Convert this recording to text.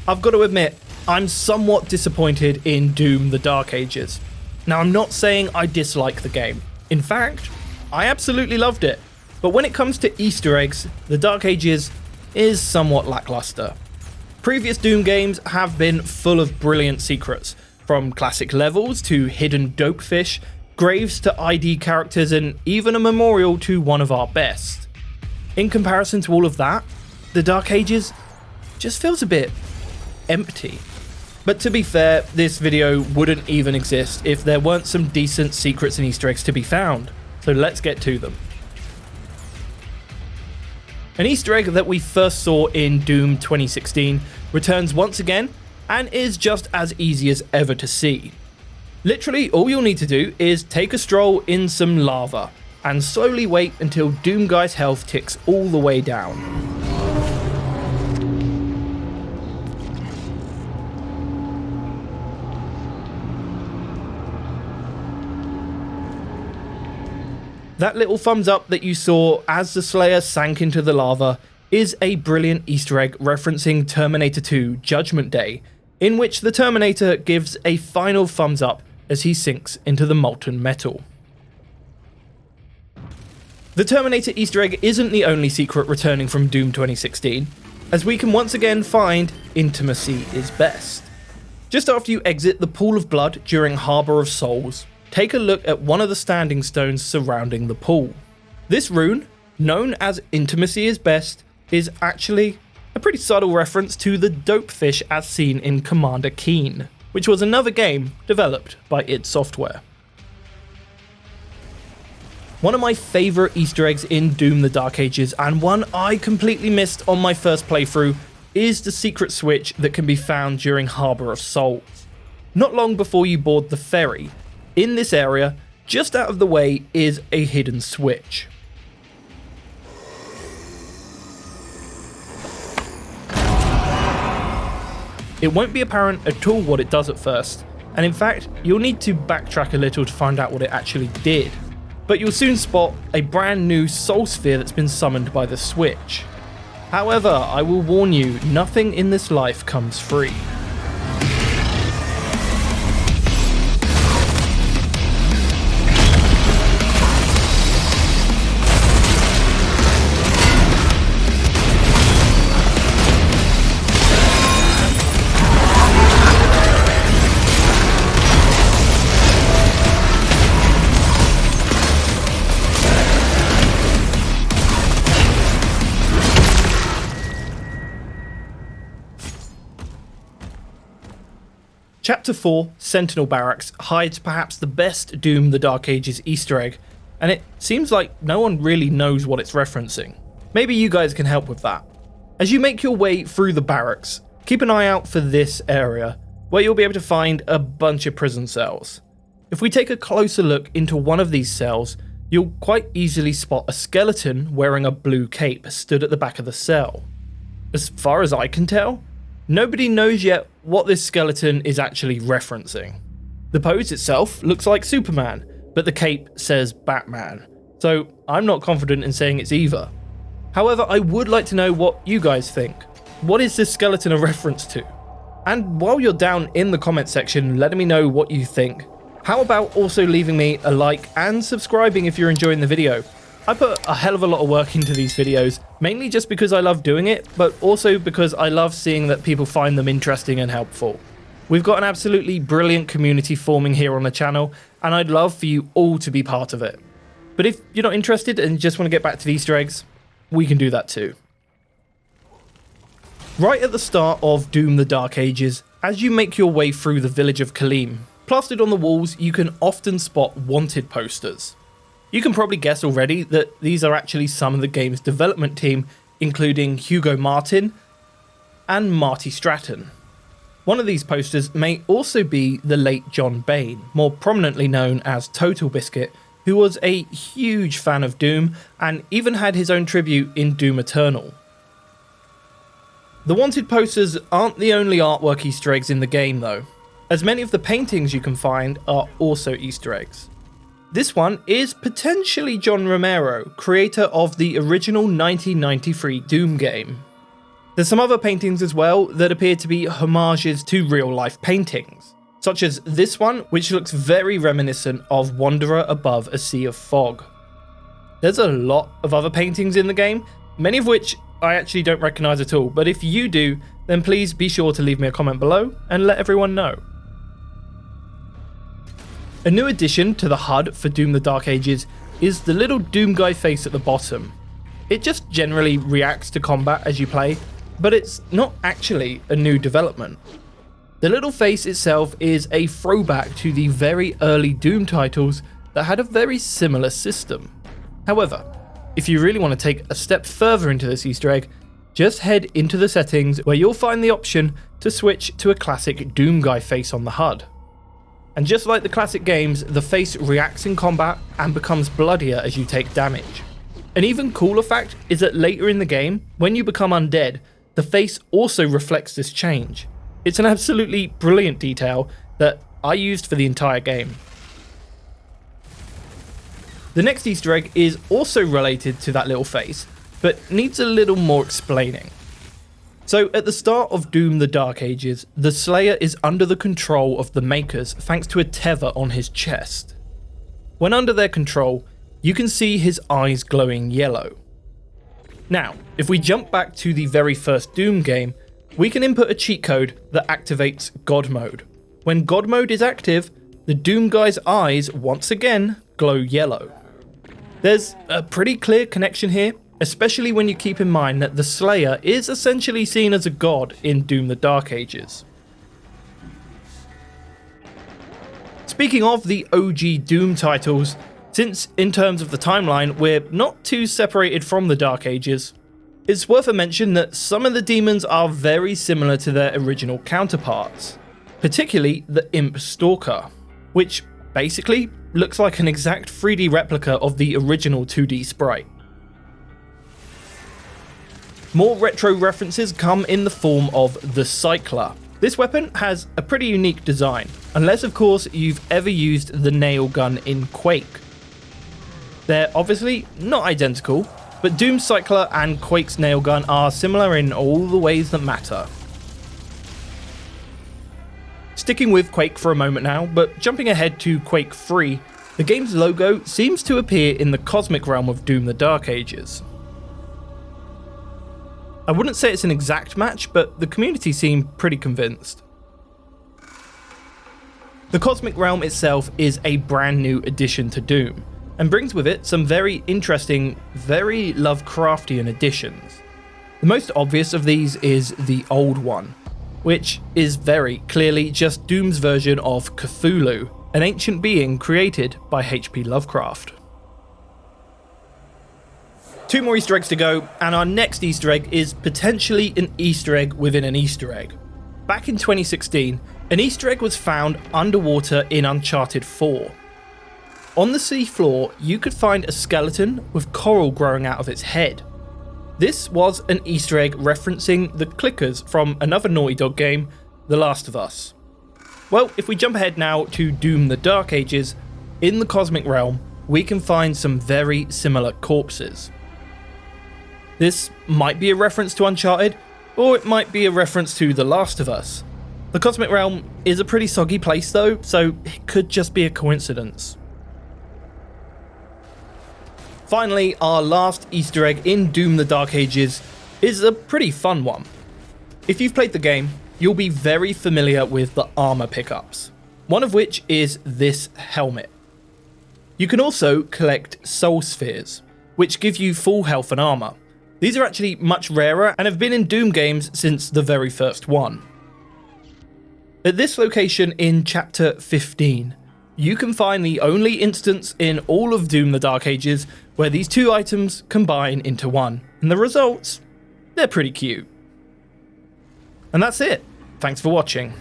I've got to admit, I'm somewhat disappointed in Doom the Dark Ages. Now, I'm not saying I dislike the game. In fact, I absolutely loved it. But when it comes to Easter eggs, the Dark Ages is somewhat lackluster. Previous Doom games have been full of brilliant secrets, from classic levels to hidden Dopefish, graves to ID characters, and even a memorial to one of our best. In comparison to all of that, the Dark Ages just feels a bit empty. But to be fair, this video wouldn't even exist if there weren't some decent secrets and Easter eggs to be found. So let's get to them. An Easter egg that we first saw in Doom 2016 returns once again and is just as easy as ever to see. Literally, all you'll need to do is take a stroll in some lava and slowly wait until Doomguy's health ticks all the way down. That little thumbs up that you saw as the Slayer sank into the lava is a brilliant Easter egg referencing Terminator 2 Judgement Day, in which the Terminator gives a final thumbs up as he sinks into the molten metal. The Terminator Easter egg isn't the only secret returning from Doom 2016, as we can once again find intimacy is best. Just after you exit the Pool of Blood during Harbour of Souls, take a look at one of the standing stones surrounding the pool. This rune, known as Intimacy is Best, is actually a pretty subtle reference to the Dopefish as seen in Commander Keen, which was another game developed by id Software. One of my favourite Easter eggs in Doom the Dark Ages, and one I completely missed on my first playthrough, is the secret switch that can be found during Harbour of Souls. Not long before you board the ferry, in this area, just out of the way, is a hidden switch. It won't be apparent at all what it does at first, and in fact, you'll need to backtrack a little to find out what it actually did. But you'll soon spot a brand new soul sphere that's been summoned by the switch. However, I will warn you, nothing in this life comes free. Chapter 4, Sentinel Barracks, hides perhaps the best Doom the Dark Ages Easter egg, and it seems like no one really knows what it's referencing. Maybe you guys can help with that. As you make your way through the barracks, keep an eye out for this area, where you'll be able to find a bunch of prison cells. If we take a closer look into one of these cells, you'll quite easily spot a skeleton wearing a blue cape stood at the back of the cell. As far as I can tell, nobody knows yet what this skeleton is actually referencing. The pose itself looks like Superman, but the cape says Batman, so I'm not confident in saying it's either. However, I would like to know what you guys think. What is this skeleton a reference to? And while you're down in the comment section letting me know what you think, how about also leaving me a like and subscribing if you're enjoying the video? I put a hell of a lot of work into these videos, mainly just because I love doing it, but also because I love seeing that people find them interesting and helpful. We've got an absolutely brilliant community forming here on the channel, and I'd love for you all to be part of it. But if you're not interested and just want to get back to the Easter eggs, we can do that too. Right at the start of Doom the Dark Ages, as you make your way through the village of Kalim, plastered on the walls you can often spot wanted posters. You can probably guess already that these are actually some of the game's development team, including Hugo Martin and Marty Stratton. One of these posters may also be the late John Bain, more prominently known as Total Biscuit, who was a huge fan of Doom and even had his own tribute in Doom Eternal. The wanted posters aren't the only artwork Easter eggs in the game though, as many of the paintings you can find are also Easter eggs. This one is potentially John Romero, creator of the original 1993 Doom game. There's some other paintings as well that appear to be homages to real life paintings, such as this one, which looks very reminiscent of Wanderer Above a Sea of Fog. There's a lot of other paintings in the game, many of which I actually don't recognise at all, but if you do, then please be sure to leave me a comment below and let everyone know. A new addition to the HUD for Doom the Dark Ages is the little Doomguy face at the bottom. It just generally reacts to combat as you play, but it's not actually a new development. The little face itself is a throwback to the very early Doom titles that had a very similar system. However, if you really want to take a step further into this Easter egg, just head into the settings where you'll find the option to switch to a classic Doomguy face on the HUD. And just like the classic games, the face reacts in combat and becomes bloodier as you take damage. An even cooler fact is that later in the game, when you become undead, the face also reflects this change. It's an absolutely brilliant detail that I used for the entire game. The next Easter egg is also related to that little face, but needs a little more explaining. So at the start of Doom the Dark Ages, the Slayer is under the control of the Makers thanks to a tether on his chest. When under their control, you can see his eyes glowing yellow. Now, if we jump back to the very first Doom game, we can input a cheat code that activates Godmode. When Godmode is active, the Doomguy's eyes once again glow yellow. There's a pretty clear connection here, especially when you keep in mind that the Slayer is essentially seen as a god in Doom the Dark Ages. Speaking of the OG Doom titles, since in terms of the timeline we're not too separated from the Dark Ages, it's worth a mention that some of the demons are very similar to their original counterparts, particularly the Imp Stalker, which basically looks like an exact 3D replica of the original 2D sprite. More retro references come in the form of the Cycler. This weapon has a pretty unique design, unless of course you've ever used the nail gun in Quake. They're obviously not identical, but Doom's Cycler and Quake's nailgun are similar in all the ways that matter. Sticking with Quake for a moment now, but jumping ahead to Quake 3, the game's logo seems to appear in the cosmic realm of Doom the Dark Ages. I wouldn't say it's an exact match, but the community seem pretty convinced. The cosmic realm itself is a brand new addition to Doom, and brings with it some very interesting, very Lovecraftian additions. The most obvious of these is the Old One, which is very clearly just Doom's version of Cthulhu, an ancient being created by H.P. Lovecraft. 2 more Easter eggs to go, and our next Easter egg is potentially an Easter egg within an Easter egg. Back in 2016, an Easter egg was found underwater in Uncharted 4. On the sea floor, you could find a skeleton with coral growing out of its head. This was an Easter egg referencing the clickers from another Naughty Dog game, The Last of Us. Well, if we jump ahead now to Doom the Dark Ages, in the cosmic realm, we can find some very similar corpses. This might be a reference to Uncharted, or it might be a reference to The Last of Us. The cosmic realm is a pretty soggy place though, so it could just be a coincidence. Finally, our last Easter egg in Doom the Dark Ages is a pretty fun one. If you've played the game, you'll be very familiar with the armor pickups, one of which is this helmet. You can also collect soul spheres, which give you full health and armor. These are actually much rarer and have been in Doom games since the very first one. At this location in Chapter 15, you can find the only instance in all of Doom the Dark Ages where these 2 items combine into one, and the results, they're pretty cute. And that's it. Thanks for watching.